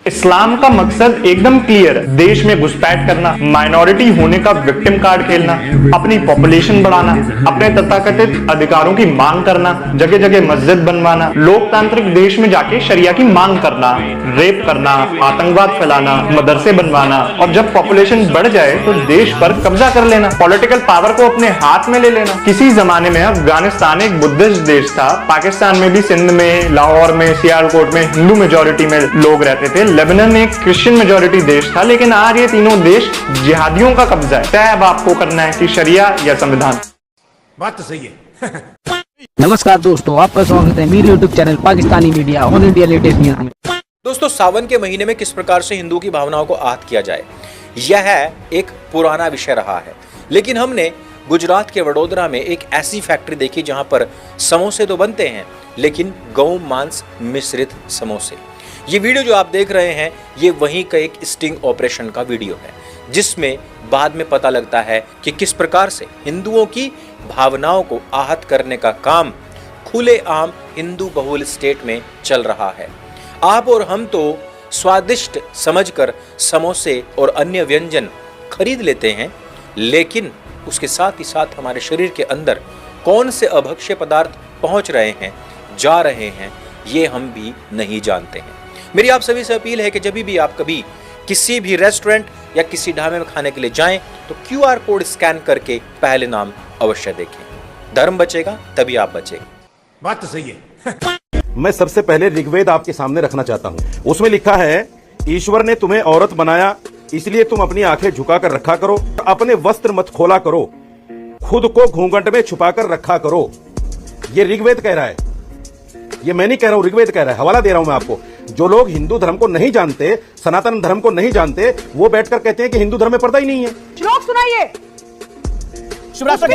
इस्लाम का मकसद एकदम क्लियर है, देश में घुसपैठ करना, माइनॉरिटी होने का विक्टिम कार्ड खेलना, अपनी पॉपुलेशन बढ़ाना, अपने तथाकथित अधिकारों की मांग करना, जगह जगह मस्जिद बनवाना, लोकतांत्रिक देश में जाके शरिया की मांग करना, रेप करना, आतंकवाद फैलाना, मदरसे बनवाना और जब पॉपुलेशन बढ़ जाए तो देश पर कब्जा कर लेना, पॉलिटिकल पावर को अपने हाथ में ले लेना। किसी जमाने में अफगानिस्तान एक बुद्धिस्ट देश था, पाकिस्तान में भी सिंध में, लाहौर में, सियालकोट में हिंदू मेजोरिटी में लोग रहते थे, लेबनान एक क्रिश्चियन मेजोरिटी देश था, लेकिन आज ये तीनों देश जिहादियों का कब्जा है। तय अब आपको करना है कि शरिया या संविधान। बात तो सही है। नमस्कार दोस्तों, आपका स्वागत है मेरे YouTube channel Pakistani media on India latest news में। दोस्तों, सावन के महीने में किस प्रकार से हिंदुओं की भावनाओं को आहत किया जाए, यह एक पुराना विषय रहा है। लेकिन हमने गुजरात के वडोदरा में एक ऐसी फैक्ट्री देखी जहां पर समोसे तो बनते हैं, लेकिन गौ मांस मिश्रित समोसे। ये वीडियो जो आप देख रहे हैं, ये वहीं का एक स्टिंग ऑपरेशन का वीडियो है, जिसमें बाद में पता लगता है कि किस प्रकार से हिंदुओं की भावनाओं को आहत करने का काम खुलेआम हिंदू बहुल स्टेट में चल रहा है। आप और हम तो स्वादिष्ट समझकर समोसे और अन्य व्यंजन खरीद लेते हैं, लेकिन उसके साथ ही साथ हमारे शरीर के अंदर कौन से अभक्ष्य पदार्थ पहुंच रहे हैं, जा रहे हैं, ये हम भी नहीं जानते हैं। मेरी आप सभी से अपील है कि जब भी आप कभी किसी भी रेस्टोरेंट या किसी ढाबे में खाने के लिए जाएं तो QR कोड स्कैन करके पहले नाम अवश्य देखें। धर्म बचेगा तभी आप बचेंगे। बात तो सही है। मैं सबसे पहले ऋग्वेद आपके सामने रखना चाहता हूं। उसमें लिखा है, ईश्वर ने तुम्हें औरत बनाया, इसलिए तुम अपनी आंखें झुकाकर रखा करो, अपने वस्त्र मत खोला करो, खुद को घूंघट में छुपाकर रखा करो। ये ऋग्वेद कह रहा है, ये मैं नहीं कह रहा हूं, ऋग्वेद कह रहा है। हवाला दे रहा हूं मैं आपको। जो लोग हिंदू धर्म को नहीं जानते, सनातन धर्म को नहीं जानते, वो बैठकर कहते हैं कि हिंदू धर्म में पर्दा ही नहीं है। श्लोक सुनाइए। इस औरत से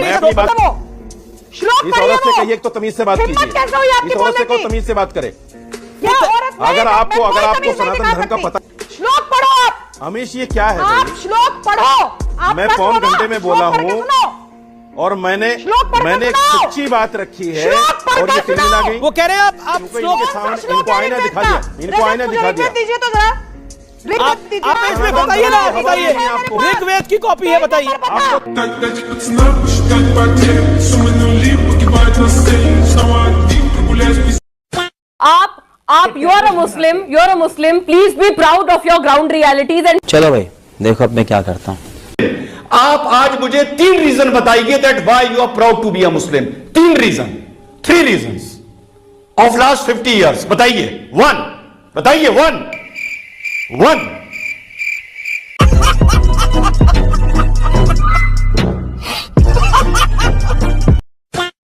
कहिए तो तमीज से बात कीजिए। इस औरत से कहो तमीज से बात करे। अगर आपको सनातन धर्म का पता, श्लोक पढ़ो आप। हमेश ये क्या है? आप श्लोक पढ़ो। मैं पौन घंटे में बोला हूँ और मैंने एक सच्ची बात रखी है और ये तिल्ली आ गई। वो कह रहे हैं आप इनको आईना दिखा दिया, इनको आईना दिखा दिया। दीजिए तो जरा। आप इसमें बताइए ना, बताइए ऋग्वेद की कॉपी है, बताइए। आप you are a Muslim, please be proud of your ground realities and. चलो भाई, देखो अब मैं क्या करता हूँ। आप आज मुझे 3 रीजन बताइए that why you are proud to be a Muslim. 3 reasons of last 50 years. बताइए। 1 बताइए। 1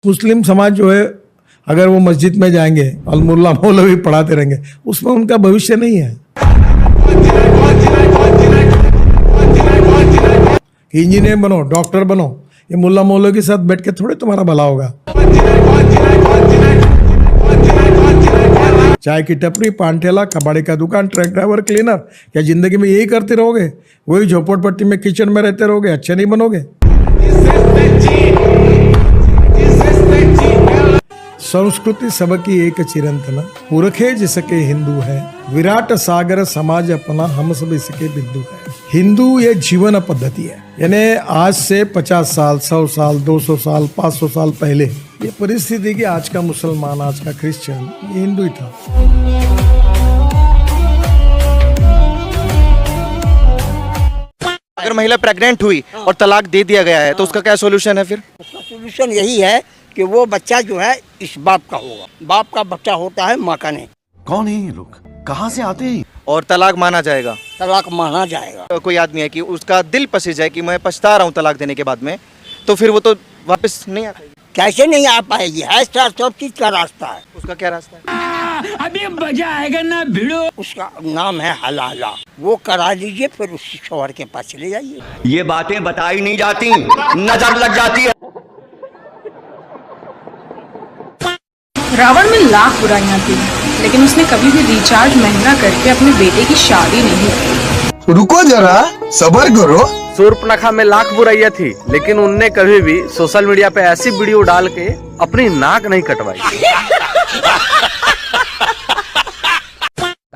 मुस्लिम समाज जो है, अगर वो मस्जिद में जाएंगे और मुल्ला मौलवी पढ़ाते रहेंगे, उसमें उनका भविष्य नहीं है। इंजीनियर बनो, डॉक्टर बनो, ये मुल्ला मौलवी के साथ बैठ के थोड़े तुम्हारा भला होगा। चाय की टपरी, पान ठेला, कबाड़ी का दुकान, ट्रक ड्राइवर, क्लीनर, क्या जिंदगी में यही करते रहोगे? वही झोपड़पट्टी में किचन में रहते रहोगे, अच्छे नहीं बनोगे। संस्कृति सबकी एक चिरंतन, पुरखे जिसके हिंदू है, विराट सागर समाज अपना, हम सब इसके बिंदु है। हिंदू ये जीवन पद्धति है, यानी आज से 50 साल, 100 साल, 200 साल, 500 साल पहले ये परिस्थिति कि आज का मुसलमान, आज का क्रिश्चियन, ये हिंदू ही था। अगर महिला प्रेग्नेंट हुई और तलाक दे दिया गया है तो उसका क्या सोल्यूशन है? फिर उसका सोल्यूशन यही है कि वो बच्चा जो है इस बाप का होगा। बाप का बच्चा होता है, माँ का नहीं। कौन है ये लोग, कहां से आते हैं? और तलाक माना जाएगा? तलाक माना जाएगा। तो कोई आदमी है कि उसका दिल पसीज है कि मैं पछता रहा हूँ तलाक देने के बाद में, तो फिर वो तो वापस नहीं आ पाएगी। कैसे नहीं आ पाएगी? है सब चीज का रास्ता है। उसका क्या रास्ता है? अभी मजा आएगा ना भिड़ो। उसका नाम है हलाला। वो करा लीजिए, फिर उस शौहर के पास चले जाइए। ये बातें बताई नहीं जाती, नजर लग जाती है। रावण में लाख बुराइयां थी, लेकिन उसने कभी भी रिचार्ज महंगा करके अपने बेटे की शादी नहीं की। रुको जरा, सब्र करो। शूर्पणखा में लाख बुराइयां थी, लेकिन उनने कभी भी सोशल मीडिया पे ऐसी वीडियो डाल के अपनी नाक नहीं कटवाई।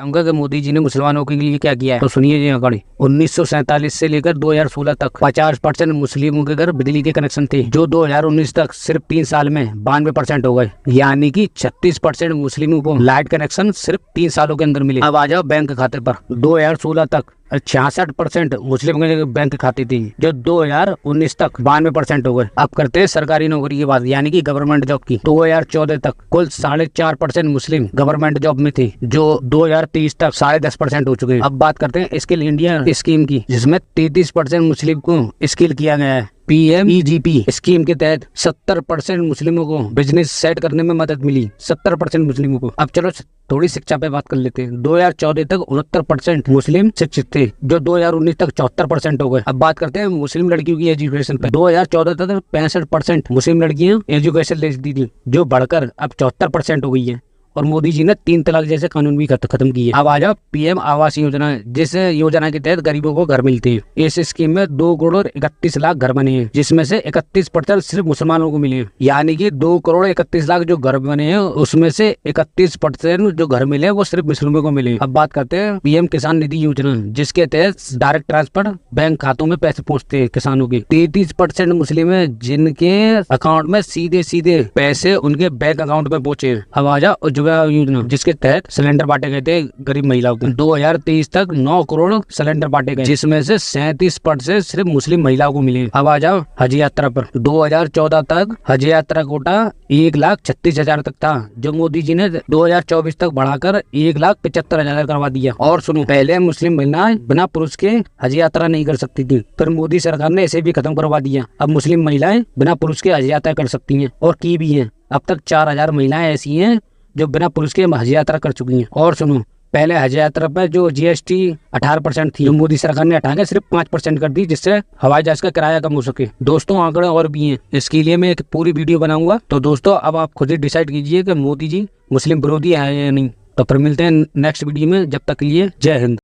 बताऊंगा कि मोदी जी ने मुसलमानों के लिए क्या किया है, तो सुनिए जी अगाड़ी। 1947 से लेकर 2016 तक 50% मुस्लिमों के घर बिजली के कनेक्शन थे, जो 2019 तक सिर्फ 3 साल में 92% हो गए, यानी कि 36% मुस्लिमों को लाइट कनेक्शन सिर्फ 3 सालों के अंदर मिले। अब आ जाओ बैंक खाते पर। 2016 तक 66% मुस्लिम के बैंक खाते थी, जो 2019 तक 92% हो गए। अब करते हैं सरकारी नौकरी की बात, यानी कि गवर्नमेंट जॉब की। 2014 तक कुल 4.5% मुस्लिम गवर्नमेंट जॉब में थे, जो 2030 तक 10.5% हो चुके हैं। अब बात करते हैं स्किल इंडिया स्कीम की, जिसमें 33% मुस्लिम को स्किल किया गया है। PMEGP स्कीम के तहत 70% मुस्लिमों को बिजनेस सेट करने में मदद मिली, 70% मुस्लिमों को। अब चलो थोड़ी शिक्षा पे बात कर लेते हैं। 2014 तक 69% मुस्लिम शिक्षित थे, जो 2019 तक 74% हो गए। अब बात करते हैं मुस्लिम लड़कियों की एजुकेशन पे। 2014 तक 65% मुस्लिम लड़कियां एजुकेशन लेती थी, जो बढ़कर अब 74% हो गई है। और मोदी जी ने 3 तलाक जैसे कानून भी खत्म किए। अब आ जाओ PM आवास योजना, जिस योजना के तहत गरीबों को घर मिलते हैं। इस स्कीम में 2,31,00,000 घर बने हैं, जिसमें से 31% सिर्फ मुसलमानों को मिले, यानी कि 2,31,00,000 जो घर बने हैं उसमें से 31% जो घर मिले वो सिर्फ मुस्लिमों को मिले। अब बात करते हैं PM किसान निधि योजना, जिसके तहत डायरेक्ट ट्रांसफर बैंक खातों में पैसे पहुँचते हैं किसानों के। 33% मुस्लिम है जिनके अकाउंट में सीधे पैसे उनके बैंक अकाउंट में पहुंचे। अब आ जाओ योजना, जिसके तहत सिलेंडर बांटे गए थे गरीब महिलाओं को। 2023 तक 9 करोड़ सिलेंडर बांटे गए, जिसमें से 37% सिर्फ मुस्लिम महिलाओं को मिले। अब आ जाओ हज यात्रा पर। 2014 तक हज यात्रा कोटा 1,36,000 तक था, जो मोदी जी ने 2024 तक बढ़ाकर 1,75,000 करवा दिया। और सुनो, पहले मुस्लिम महिलाएं बिना पुरुष के हज यात्रा नहीं कर सकती थी, फिर मोदी सरकार ने इसे भी खत्म करवा दिया। अब मुस्लिम महिलाएं बिना पुरुष के हज यात्रा कर सकती हैं, और की भी है। अब तक 4,000 महिलाएं ऐसी हैं जो बिना पुरुष के हज यात्रा कर चुकी हैं। और सुनो, पहले हज यात्रा पर जो GST 18% थी, जो मोदी सरकार ने हटा के सिर्फ 5% कर दी, जिससे हवाई जहाज का किराया कम हो सके। दोस्तों आंकड़े और भी हैं, इसके लिए मैं एक पूरी वीडियो बनाऊंगा। तो दोस्तों अब आप खुद ही डिसाइड कीजिए कि मोदी जी मुस्लिम विरोधी है या नहीं। तो फिर मिलते हैं नेक्स्ट वीडियो में, जब तक के लिए जय हिंद।